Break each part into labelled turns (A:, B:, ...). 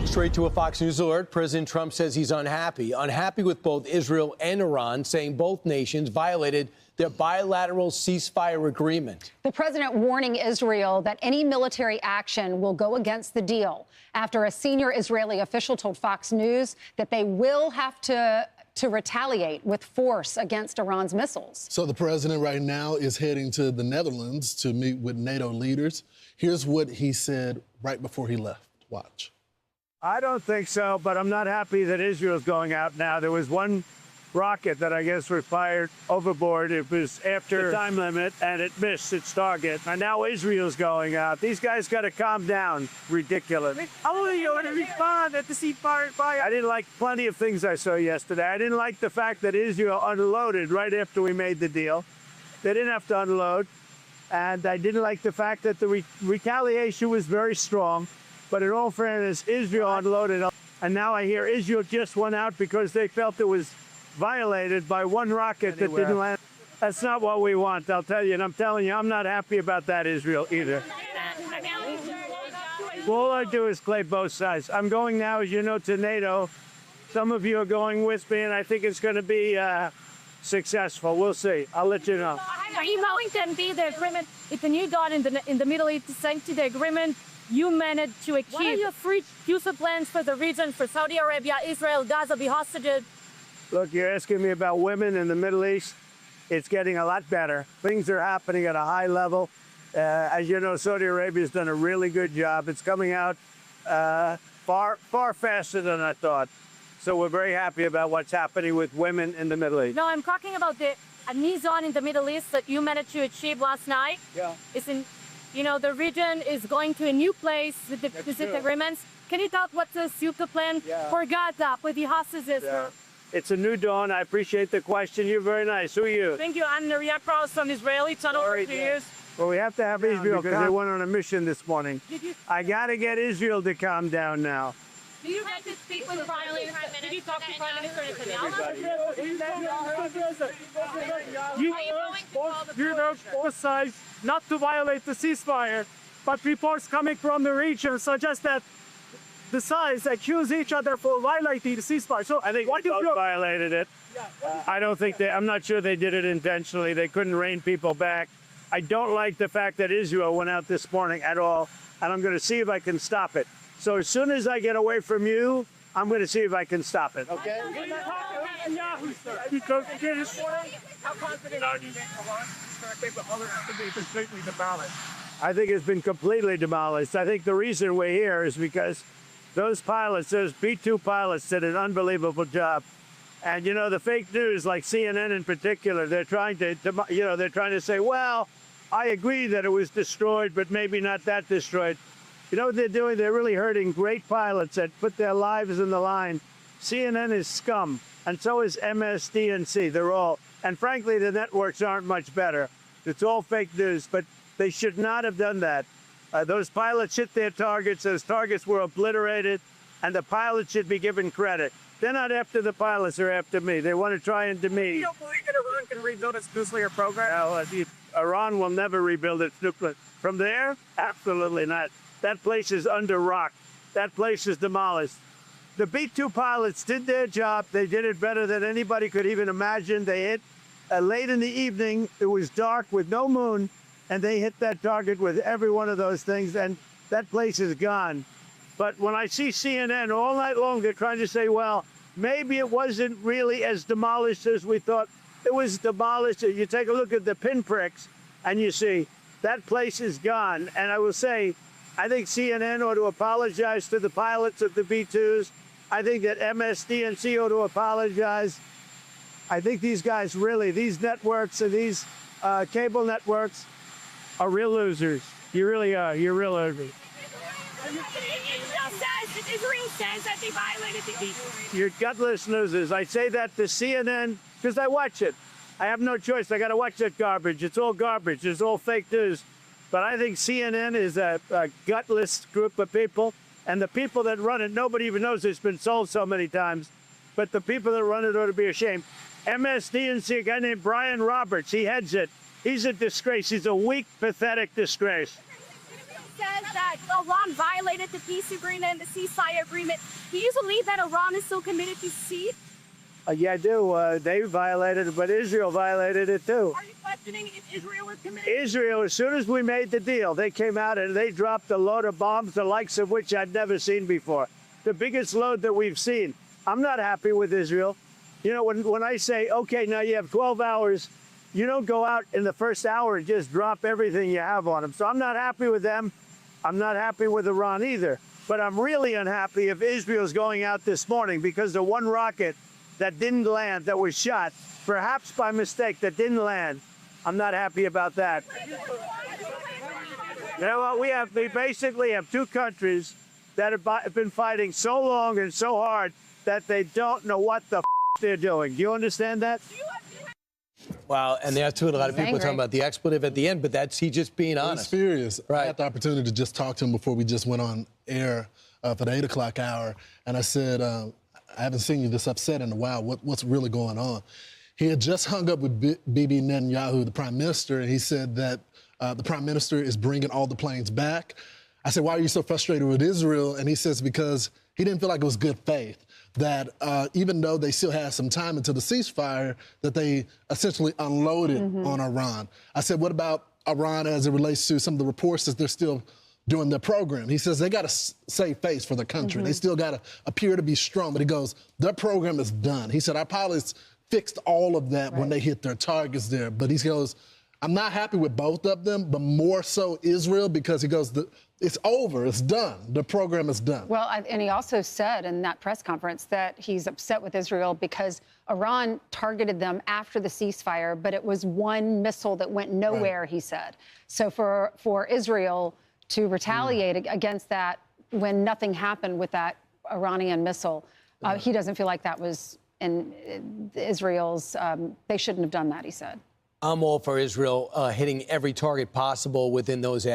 A: Straight to a Fox News alert. President Trump says he's unhappy with both Israel and Iran, saying both nations violated their bilateral ceasefire agreement.
B: The president warning Israel that any military action will go against the deal after a senior Israeli official told Fox News that they will have to retaliate with force against Iran's missiles.
C: So the president right now is heading to the Netherlands to meet with NATO leaders. Here's what he said right before he left. Watch.
D: I don't think so, but I'm not happy that Israel's going out now. There was one rocket that I guess was fired overboard. It was after the time limit, and it missed its target. And now Israel's going out. These guys got to calm down. Ridiculous.
E: How are you going to respond at the ceasefire?
D: I didn't like plenty of things I saw yesterday. I didn't like the fact that Israel unloaded right after we made the deal. They didn't have to unload. And I didn't like the fact that the retaliation was very strong. But in all fairness, Israel unloaded. And now I hear Israel just went out because they felt it was violated by one rocket that didn't land. That's not what we want, I'll tell you. And I'm telling you, I'm not happy about that, Israel, either. All I do is play both sides. I'm going now, as you know, to NATO. Some of you are going with me, and I think it's going to be successful. We'll see. I'll let you know.
F: Are you going to be the agreement? It's a new dawn in the Middle East, thanks to the agreement you managed to achieve. What are your future plans for the region, for Saudi Arabia, Israel, Gaza, be hostages?
D: Look, you're asking me about women in the Middle East. It's getting a lot better. Things are happening at a high level. As you know, Saudi Arabia's done a really good job. It's coming out far faster than I thought. So we're very happy about what's happening with women in the Middle East.
F: No, I'm talking about a new zone in the Middle East that you managed to achieve last night.
D: Yeah.
F: It's in, the region is going to a new place with the specific agreements. Can you talk what's the future plan for Gaza, with the hostages?
D: Yeah. It's a new dawn. I appreciate the question. You're very nice. Who are you?
E: Thank you. I'm Nariya Kraus from Israeli Tunnel for 2 years.
D: Well, we have to have Israel because they went on a mission this morning. I got to get Israel to calm down now.
F: Do you have to speak with Prime Minister? Did you talk to Prime Minister Netanyahu?
E: You know, both sides not to violate the ceasefire, but reports coming from the region suggest that the sides accuse each other for violating the ceasefire. So
D: I think they both violated it. I don't think I'm not sure they did it intentionally. They couldn't rein people back. I don't like the fact that Israel went out this morning at all, and I'm going to see if I can stop it. So as soon as I get away from you, I'm going to see if I can stop it, okay?
E: How confident are you that Iran is going to take the other to be completely demolished?
D: I think it's been completely demolished. I think the reason we're here is because those pilots, those B-2 pilots, did an unbelievable job. And, the fake news, like CNN in particular, they're trying to say, well, I agree that it was destroyed, but maybe not that destroyed. You know what they're doing? They're really hurting great pilots that put their lives in the line. CNN is scum, and so is MSDNC. They're all, and frankly, the networks aren't much better. It's all fake news, but they should not have done that. Those pilots hit their targets. Those targets were obliterated, and the pilots should be given credit. They're not after the pilots, they're after me. They want to try and demean.
E: You don't believe that Iran can rebuild its nuclear program?
D: No, Iran will never rebuild its nuclear. From there? Absolutely not. That place is under rock. That place is demolished. The B-2 pilots did their job. They did it better than anybody could even imagine. They hit late in the evening. It was dark with no moon, and they hit that target with every one of those things, and that place is gone. But when I see CNN all night long, they're trying to say, well, maybe it wasn't really as demolished as we thought. It was demolished. You take a look at the pinpricks, and you see that place is gone. And I will say, I think CNN ought to apologize to the pilots of the B-2s. I think that MSDNC ought to apologize. I think these guys really, these networks and these cable networks are real losers. You really are. You're real losers.
F: Israel says that they violated the peace.
D: You're gutless losers. I say that to CNN because I watch it. I have no choice. I got to watch that garbage. It's all garbage. It's all fake news. But I think CNN is a gutless group of people. And the people that run it, nobody even knows it's been sold so many times. But the people that run it ought to be ashamed. MSDNC, a guy named Brian Roberts, he heads it. He's a disgrace. He's a weak, pathetic disgrace.
F: Says that that Iran violated the peace agreement, the ceasefire agreement. Do you believe that Iran is still committed to peace?
D: Yeah, I do. They violated it, but Israel violated it too.
F: Are you questioning if Israel is committed?
D: Israel, as soon as we made the deal, they came out and they dropped a load of bombs, the likes of which I'd never seen before. The biggest load that we've seen. I'm not happy with Israel. You know, when I say, okay, now you have 12 hours, you don't go out in the first hour and just drop everything you have on them. So I'm not happy with them. I'm not happy with Iran either. But I'm really unhappy if Israel's going out this morning because the one rocket that didn't land, that was shot, perhaps by mistake, that didn't land. I'm not happy about that. You know what? We basically have two countries that have been fighting so long and so hard that they don't know what the they're doing. Do you understand that?
A: Wow, and that's what a lot of people are talking about, the expletive at the end, but that's he just being honest.
C: He's furious.
A: Right.
C: I had the opportunity to just talk to him before we just went on air for the 8 o'clock hour, and I said, I haven't seen you this upset in a while. What's really going on? He had just hung up with Bibi Netanyahu, the prime minister, and he said that the prime minister is bringing all the planes back. I said, why are you so frustrated with Israel? And he says because he didn't feel like it was good faith, that even though they still had some time until the ceasefire, that they essentially unloaded on Iran. I said, what about Iran as it relates to some of the reports that they're still doing their program? He says they got to save face for the country. They still got to appear to be strong. But he goes, their program is done. He said, our pilots fixed all of that when they hit their targets there. But he goes, I'm not happy with both of them, but more so Israel, because he goes, it's over, it's done. The program is done.
B: Well, and he also said in that press conference that he's upset with Israel because Iran targeted them after the ceasefire, but it was one missile that went nowhere, he said. So for Israel to retaliate against that when nothing happened with that Iranian missile, he doesn't feel like that was in Israel's, they shouldn't have done that, he said.
A: I'm all for Israel hitting every target possible within those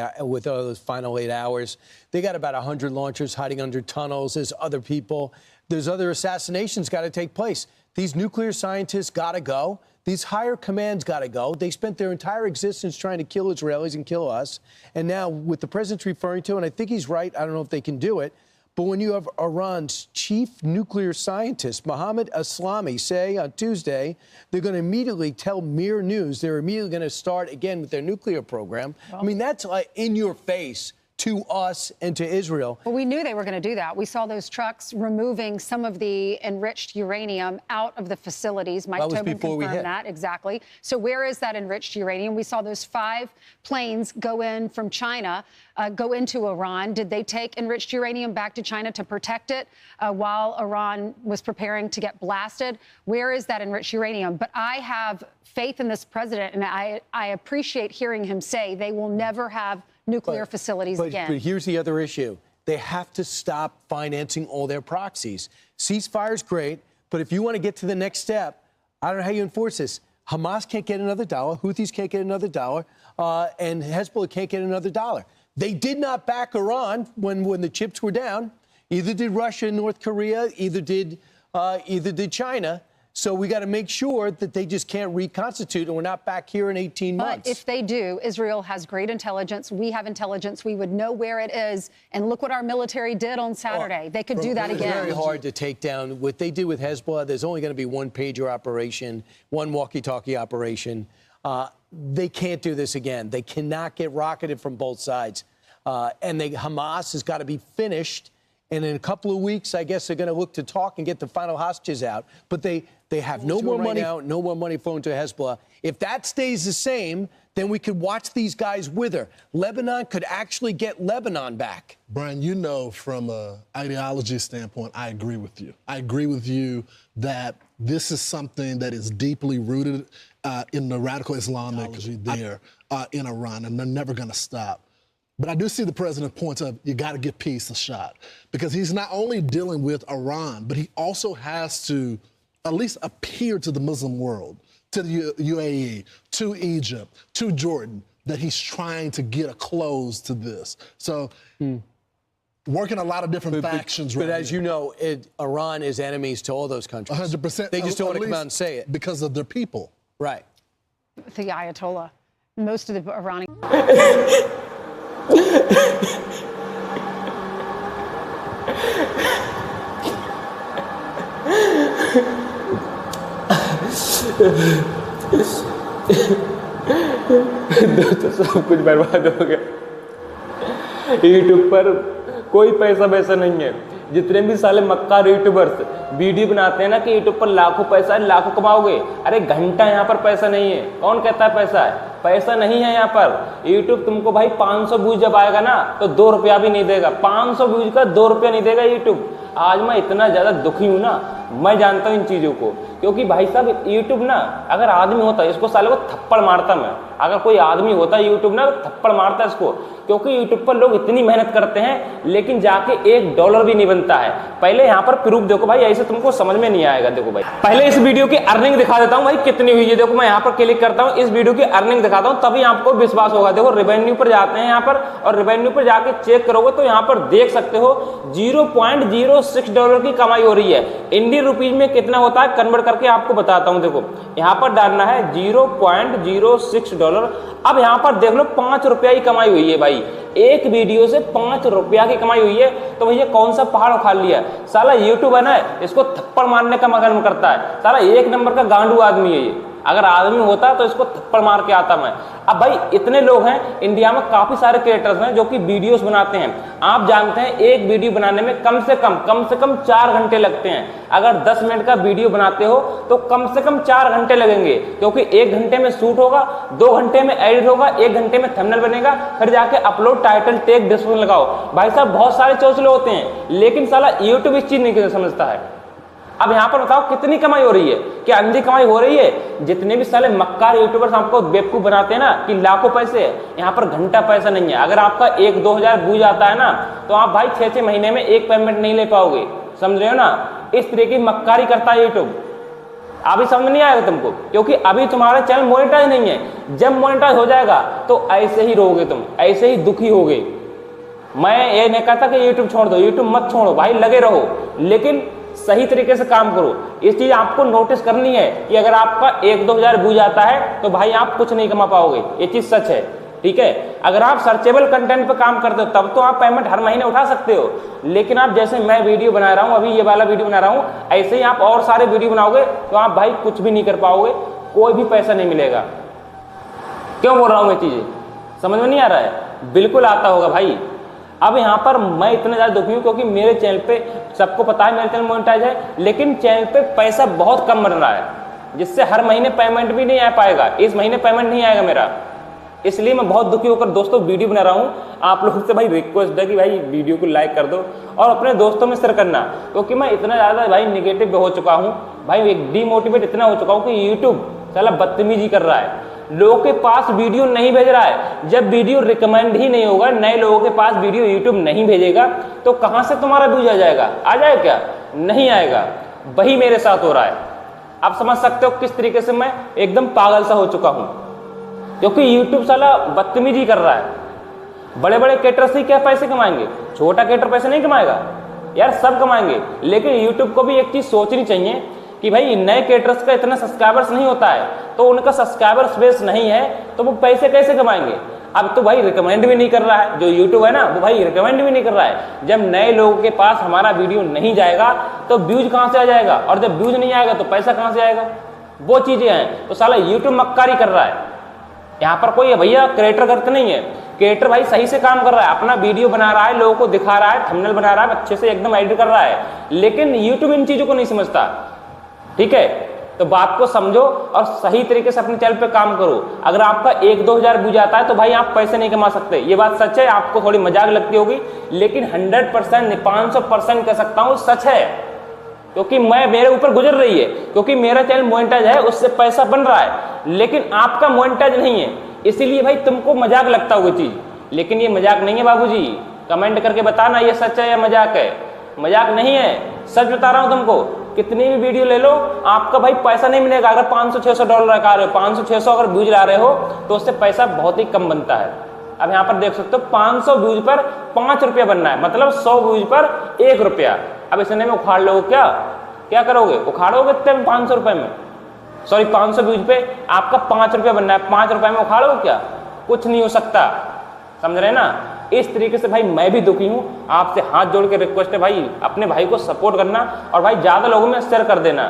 A: final 8 hours. They got about 100 launchers hiding under tunnels. There's other people. There's other assassinations got to take place. These nuclear scientists got to go. These higher commands got to go. They spent their entire existence trying to kill Israelis and kill us. And now, with the president's referring to, and I think he's right, I don't know if they can do it, but when you have Iran's chief nuclear scientist, Mohammad Eslami, say on Tuesday, they're going to immediately tell Mir News they're immediately going to start again with their nuclear program. Well, I mean, that's like in your face to us and to Israel.
B: Well, we knew they were going to do that. We saw those trucks removing some of the enriched uranium out of the facilities. Mike Tobin confirmed that. Exactly. So where is that enriched uranium? We saw those 5 planes go in from China, go into Iran. Did they take enriched uranium back to China to protect it while Iran was preparing to get blasted? Where is that enriched uranium? But I have faith in this president, and I appreciate hearing him say they will never have nuclear facilities again.
A: But here's the other issue. They have to stop financing all their proxies. Ceasefire's great, but if you want to get to the next step, I don't know how you enforce this. Hamas can't get another dollar, Houthis can't get another dollar, and Hezbollah can't get another dollar. They did not back Iran when the chips were down. Either did Russia and North Korea, either did China. So we got to make sure that they just can't reconstitute and we're not back here in 18 months.
B: But if they do, Israel has great intelligence. We have intelligence. We would know where it is. And look what our military did on Saturday. They could do that again.
A: It's very hard to take down. What they did with Hezbollah, there's only going to be one pager operation, one walkie-talkie operation. They can't do this again. They cannot get rocketed from both sides. And Hamas has got to be finished. And in a couple of weeks, I guess they're going to look to talk and get the final hostages out. But they have no more money out, no more money flowing to Hezbollah. If that stays the same, then we could watch these guys wither. Lebanon could actually get Lebanon back.
C: Brian, you know, from an ideology standpoint, I agree with you. I agree with you that this is something that is deeply rooted in the radical Islamic ideology there in Iran, and they're never going to stop. But I do see the president's point of you got to give peace a shot, because he's not only dealing with Iran, but he also has to at least appear to the Muslim world, to the UAE, to Egypt, to Jordan, that he's trying to get a close to this. So working a lot of different factions right now.
A: But as you know, Iran is enemies to all those countries.
C: 100%.
A: They just don't want to come out and say it.
C: Because of their people.
A: Right.
B: The Ayatollah. Most of the Iranian...
G: दोस्तों सब कुछ बर्बाद हो गया। YouTube पर कोई पैसा वैसा नहीं है। जितने भी साले मक्कार यूट्यूबर्स वीडियो बनाते हैं ना कि यूट्यूब पर लाखों पैसा है, लाखों कमाओगे, अरे घंटा यहाँ पर पैसा नहीं है। कौन कहता है पैसा है? पैसा नहीं है यहाँ पर। यूट्यूब तुमको भाई 500 व्यूज जब आएगा ना तो 2 रुपया भी नहीं देगा। 500 व्यूज का 2 रुपया नहीं देगा यूट्यूब। आज मैं इतना ज़्यादा दुखी हूँ ना, मैं जानता हूँ इन चीज़ों को, क्योंकि भाई साहब यूट्यूब ना, अगर आदमी होता इसको साले को थप्पड़ मारता मैं। अगर कोई आदमी होता यूट्यूब ना तो थप्पड़ मारता इसको, क्योंकि यूट्यूब पर लोग इतनी मेहनत करते हैं लेकिन जाके $1 भी नहीं बनता है। पहले यहाँ पर प्रूफ देखो भाई, ऐसे तुमको समझ में नहीं आएगा। देखो भाई, पहले इस वीडियो की अर्निंग दिखा देता हूँ भाई कितनी हुई है। देखो मैं यहाँ पर क्लिक करता हूँ, इस वीडियो की अर्निंग दिखाता हूँ, तभी आपको विश्वास होगा। देखो रेवेन्यू पर जाते हैं यहाँ पर, और रेवेन्यू पर जाके चेक करोगे तो यहाँ पर देख सकते हो $0.06 की कमाई हो रही है। इंडियन रुपीज में कितना होता है कन्वर्ट करके आपको बताता हूँ। देखो यहाँ पर डालना है $0.06। अब यहाँ पर देख लो 5 रुपया की कमाई हुई है भाई। एक वीडियो से 5 रुपया की कमाई हुई है। तो भैया कौन सा पहाड़ उखाड़ लिया? साला यूट्यूब है ना, इसको थप्पड़ मारने का मन करता है। साला 1 नंबर का गांडू आदमी है ये। अगर आदमी होता तो इसको थप्पड़ मार के आता मैं। अब भाई इतने लोग हैं इंडिया में, काफी सारे क्रिएटर्स हैं जो कि वीडियोस बनाते हैं। आप जानते हैं एक वीडियो बनाने में कम से कम 4 घंटे लगते हैं। अगर 10 मिनट का वीडियो बनाते हो तो कम से कम 4 घंटे लगेंगे, क्योंकि 1 घंटे में शूट होगा, 2 घंटे में एडिट होगा, 1 घंटे में थंबनेल बनेगा, फिर जाके अपलोड, टाइटल, टैग, डिस्क्रिप्शन लगाओ। भाई साहब बहुत सारे चौचले होते हैं, लेकिन साला यूट्यूब इस चीज नहीं समझता है। अब यहाँ पर बताओ कितनी कमाई हो रही है? क्या अंधी कमाई हो रही है? जितने भी साले मक्कार यूट्यूबर्स आपको बेवकूफ बनाते हैं ना कि लाखों पैसे है, यहाँ पर घंटा पैसा नहीं है। अगर आपका 1-2 हजार व्यूज आता है ना तो आप भाई 6-6 महीने में एक पेमेंट नहीं ले पाओगे। समझ रहे हो ना? इस तरह की मक्कारी करता है यूट्यूब। अभी समझ नहीं आएगा तुमको, क्योंकि अभी तुम्हारा चैनल मोनेटाइज नहीं है। जब मोनेटाइज हो जाएगा तो ऐसे ही रहोगे तुम, ऐसे ही दुखी होगे। मैं ये नहीं कहता कि यूट्यूब छोड़ दो, यूट्यूब मत छोड़ो भाई, लगे रहो, लेकिन सही तरीके से काम करो। इस चीज आपको नोटिस करनी है कि अगर आपका 1-2 हजार व्यूज आता है तो भाई आप कुछ नहीं कमा पाओगे। ये चीज सच है, ठीक है? अगर आप सर्चेबल कंटेंट पे काम करते हो तब तो आप पेमेंट हर महीने उठा सकते हो, लेकिन आप जैसे मैं वीडियो बना रहा हूँ, अभी ये वाला वीडियो बना रहा हूँ, ऐसे ही आप और सारे वीडियो बनाओगे तो आप भाई कुछ भी नहीं कर पाओगे, कोई भी पैसा नहीं मिलेगा। क्यों बोल रहा हूँ ये चीजें? समझ में नहीं आ रहा है? बिल्कुल आता होगा भाई। अब यहाँ पर मैं इतना ज़्यादा दुखी हूँ क्योंकि मेरे चैनल पे, सबको पता है मेरे चैनल मोनेटाइज है, लेकिन चैनल पे पैसा बहुत कम बन रहा है, जिससे हर महीने पेमेंट भी नहीं आ पाएगा। इस महीने पेमेंट नहीं आएगा मेरा, इसलिए मैं बहुत दुखी होकर दोस्तों वीडियो बना रहा हूँ। आप लोगों से भाई रिक्वेस्ट है कि भाई वीडियो को लाइक कर दो और अपने दोस्तों में शेयर करना, क्योंकि मैं इतना ज़्यादा भाई निगेटिव हो चुका हूँ भाई, एक डीमोटिवेट इतना हो चुका हूँ कि यूट्यूब साला बदतमीजी कर रहा है। लोगों के पास वीडियो नहीं भेज रहा है। जब वीडियो रिकमेंड ही नहीं होगा, नए लोगों के पास वीडियो यूट्यूब नहीं भेजेगा तो कहां से तुम्हारा व्यूज आ जाएगा? आ जाएगा क्या? नहीं आएगा। वही मेरे साथ हो रहा है। आप समझ सकते हो किस तरीके से मैं एकदम पागल सा हो चुका हूं, क्योंकि यूट्यूब साला बदतमीजी कर रहा है। बड़े बड़े क्रिएटर से क्या पैसे कमाएंगे? छोटा क्रिएटर पैसे नहीं कमाएगा यार, सब कमाएंगे। लेकिन यूट्यूब को भी एक चीज सोचनी चाहिए कि भाई नए क्रिएटर्स का इतना सब्सक्राइबर्स नहीं होता है, तो उनका सब्सक्राइबर्स बेस नहीं है तो वो पैसे कैसे कमाएंगे? अब तो भाई रिकमेंड भी नहीं कर रहा है, जो यूट्यूब है ना वो भाई रिकमेंड भी नहीं कर रहा है। जब नए लोगों के पास हमारा वीडियो नहीं जाएगा तो व्यूज कहां से आ जाएगा, और जब व्यूज नहीं आएगा तो पैसा कहां से आएगा? वो चीजें हैं। तो साला यूट्यूब मक्कारी कर रहा है। यहाँ पर कोई भैया क्रिएटर करते नहीं है। क्रिएटर भाई सही से काम कर रहा है, अपना वीडियो बना रहा है, लोगों को दिखा रहा है, थंबनेल बना रहा है, अच्छे से एकदम एडिट कर रहा है, लेकिन यूट्यूब इन चीजों को नहीं समझता। ठीक है, तो बात को समझो और सही तरीके से अपने चैनल पे काम करो। अगर आपका 1-2 हजार व्यूज आता है तो भाई आप पैसे नहीं कमा सकते, ये बात सच है। आपको थोड़ी मजाक लगती होगी, लेकिन 100% 500% कह सकता हूँ सच है, क्योंकि मैं मेरे ऊपर गुजर रही है। क्योंकि मेरा चैनल मोनेटाइज है, उससे पैसा बन रहा है, लेकिन आपका मोनेटाइज नहीं है, इसीलिए भाई तुमको मजाक लगता होगा चीज, लेकिन ये मजाक नहीं है बाबूजी। कमेंट करके बताना ये सच है या मजाक है। मजाक नहीं है, सच बता रहा हूं तुमको। कितनी भी वीडियो ले लो, आपका भाई पैसा नहीं मिलेगा। अगर $500-600 लगा रहे हो, 500-600 अगर व्यूज ला रहे हो तो उससे पैसा बहुत ही कम बनता है। अब यहाँ पर देख सकते हो 500 व्यूज पर 5 रुपया बनना है, मतलब 100 व्यूज पर 1 रुपया। अब इतने में उखाड़ लो, क्या करोगे? उखाड़ोगे इतने में 500 रुपए में, सॉरी 500 व्यूज पे आपका 5 रुपया बनना है, 5 रुपए में उखाड़ोगे क्या? कुछ नहीं हो सकता। समझ रहे ना? इस तरीके से भाई मैं भी दुखी हूं। आपसे हाथ जोड़ के रिक्वेस्ट है भाई, अपने भाई को सपोर्ट करना और भाई ज्यादा लोगों में शेयर कर देना,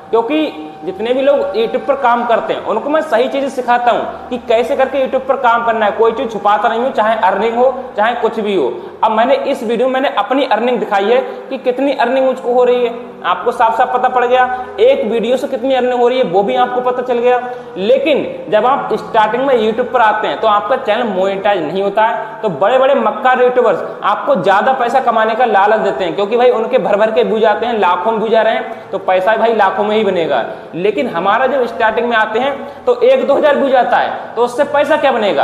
G: क्योंकि जितने भी लोग यूट्यूब पर काम करते हैं उनको मैं सही चीजें सिखाता हूँ कि कैसे करके यूट्यूब पर काम करना है। कोई चीज छुपाता नहीं हूँ, चाहे अर्निंग हो चाहे कुछ भी हो। अब मैंने इस वीडियो में मैंने अपनी अर्निंग दिखाई है कि कितनी अर्निंग मुझको हो रही है, आपको साफ साफ पता पड़ गया। एक वीडियो से कितनी अर्निंग हो रही है वो भी आपको पता चल गया। लेकिन जब आप स्टार्टिंग में यूट्यूब पर आते हैं तो आपका चैनल मोनेटाइज नहीं होता है, तो बड़े बड़े मक्कार यूट्यूबर्स आपको ज्यादा पैसा कमाने का लालच देते हैं, क्योंकि भाई उनके भर भर के व्यूज आते हैं, लाखों में व्यूज आ रहे हैं, तो पैसा भाई लाखों में ही बनेगा। लेकिन हमारा जब स्टार्टिंग में आते हैं तो 1-2 हजार व्यूज आता है, तो उससे पैसा क्या बनेगा?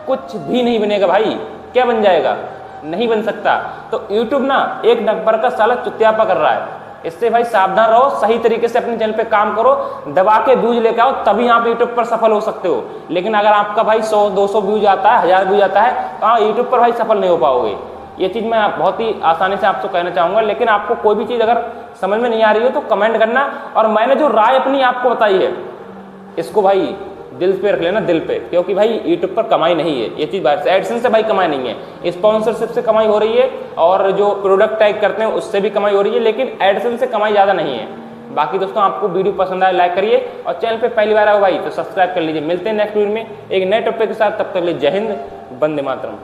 G: कुछ भी नहीं बनेगा भाई। क्या बन जाएगा? नहीं बन सकता। तो यूट्यूब ना एक नंबर का साला चुत्यापा कर रहा है। इससे भाई सावधान रहो, सही तरीके से अपने चैनल पे काम करो, दबा के व्यूज लेके आओ, तभी आप यूट्यूब पर सफल हो सकते हो। लेकिन अगर आपका भाई 100-200 व्यूज आता है, 1000 व्यूज आता है, तो हाँ यूट्यूब पर भाई सफल नहीं हो पाओगे। ये चीज़ मैं बहुत ही आसानी से आपको कहना चाहूँगा। लेकिन आपको कोई भी चीज़ अगर समझ में नहीं आ रही हो तो कमेंट करना, और मैंने जो राय अपनी आपको बताई है इसको भाई दिल पे रख लेना, दिल पे, क्योंकि भाई यूट्यूब पर कमाई नहीं है। ये चीज़ बाहर से एडसेंस से भाई कमाई नहीं है, स्पॉन्सरशिप से कमाई हो रही है और जो प्रोडक्ट टैग करते हैं उससे भी कमाई हो रही है, लेकिन एडसेंस से कमाई ज़्यादा नहीं है। बाकी दोस्तों आपको वीडियो पसंद आए लाइक करिए, और चैनल पे पहली बार आओ भाई तो सब्सक्राइब कर लीजिए। मिलते हैं नेक्स्ट वीडियो में एक नए टॉपिक के साथ, तब तक के लिए जय हिंद, वंदे मातरम।